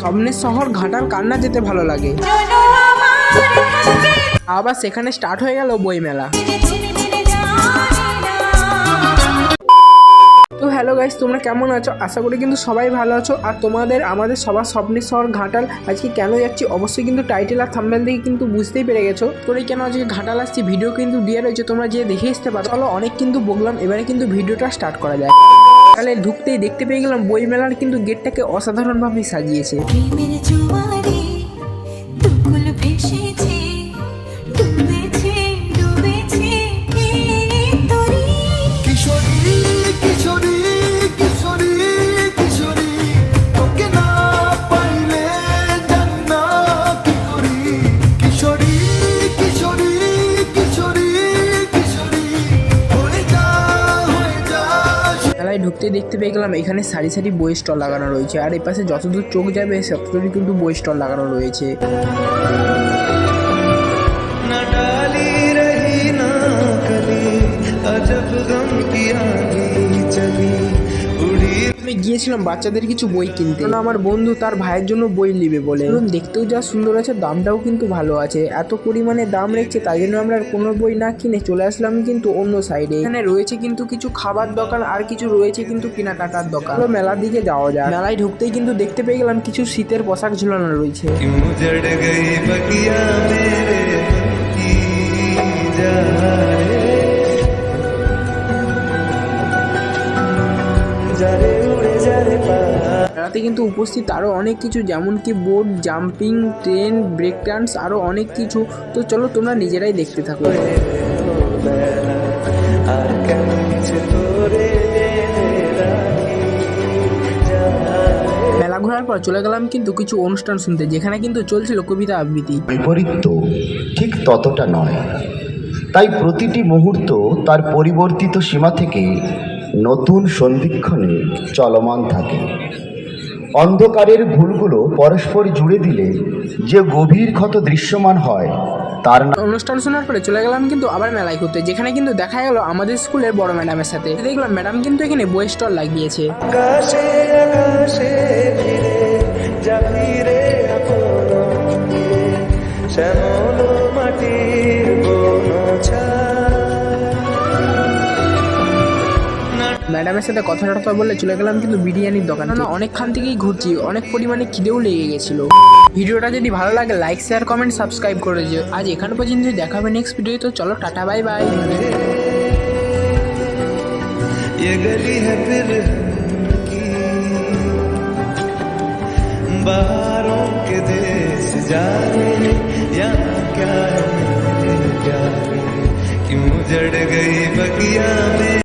স্বপ্নের শহর ঘাটাল কান্না যেতে ভালো লাগে। আবার সেখানে স্টার্ট হয়ে গেল বইমেলা। তো হ্যালো গাইস, তোমরা কেমন আছো? আশা করি কিন্তু সবাই ভালো আছো। আর আমাদের সবার স্বপ্নের শহর ঘাটাল আজকে কেন যাচ্ছি অবশ্যই কিন্তু টাইটেল আর থাম্বনেল দেখে কিন্তু বুঝতেই পেরে গেছো। তোর কেন আজকে ঘাটাল আসছি, ভিডিও কিন্তু দিয়ে রয়েছে, তোমরা যে দেখে আসতে পারো। চলো, অনেক কিন্তু বললাম, এবারে কিন্তু ভিডিওটা স্টার্ট করা যায়। তাহলে ঢুকতেই দেখতে পেয়ে গেলাম বইমেলার কিন্তু গেটটাকে অসাধারণভাবে সাজিয়েছে। ঢুকতে দেখতে পেয়ে গেলাম এখানে সারি সারি বই স্টল লাগানো রয়েছে, আর এই পাশে যতদূর চোখ যাবে ততদূরই কিন্তু বই স্টল লাগানো রয়েছে। আমি গিয়েছিলাম বাচ্চাদের কিছু বই কিনতে, কারণ আমার বন্ধু তার ভাইয়ের জন্য বই নিবে বলে। দেখতেও যা সুন্দর আছে, দামটাও কিন্তু ভালো আছে। এত পরিমাণে দাম রেখেছে, তাই জন্য আমরা কোনো বই না কিনে চলে আসলাম কিন্তু অন্য সাইডে। এখানে রয়েছে কিন্তু কিছু খাবার দোকান, আর কিছু রয়েছে কিন্তু কেনাকাটার দোকান। মেলার দিকে যাওয়া যায়। মেলায় ঢুকতেই কিন্তু দেখতে পেয়ে গেলাম কিছু শীতের পোশাক ঝুলানো রয়েছে। মেলাতে কিন্তু উপস্থিত আরো অনেক কিছু, যেমন কি boat jumping, train, break dance, আরো অনেক কিছু। তো চলো তোমরা নিজেরাই দেখতে থাকো। মেলা ঘোরার পর চলে গেলাম কিন্তু কিছু অনুষ্ঠান শুনতে, যেখানে কিন্তু চলছিল কবিতা আবৃত্তি। বিপরীত তো ঠিক ততটা নয়, তাই প্রতিটি মুহূর্ত তার পরিবর্তিত সীমা থেকে নতুন সন্ধিক্ষণে চলমান থাকে। অন্ধকারের ভুলগুলো পরস্পর জুড়ে দিলে যে গভীর ক্ষত দৃশ্যমান হয় তার অনুষ্ঠান শোনার পরে চলে গেলাম কিন্তু আবার মেলায় ঘুরতে, যেখানে কিন্তু দেখা গেল আমাদের স্কুলের বড় ম্যাডামের সাথে। দেখলাম ম্যাডাম কিন্তু এখানে বই স্টল লাগিয়েছে। ম্যাডামের সাথে কথা বলে চলে গেলাম কিন্তু বিরিয়ানির দোকান। অনেকক্ষণ থেকেই ঘুরছি, অনেক পরিমাণে খিদেও লেগে গেছিল। ভিডিওটা যদি ভালো লাগে লাইক শেয়ার কমেন্ট সাবস্ক্রাইব করে দিও। আজ এখানে পর্যন্ত দেখাবে নেক্সট ভিডিও। তো চলো টাটা বাই বাই। ये गली है फिर की बहारों के देश जाने, यहाँ क्या है कि उजड़ गई बगिया में।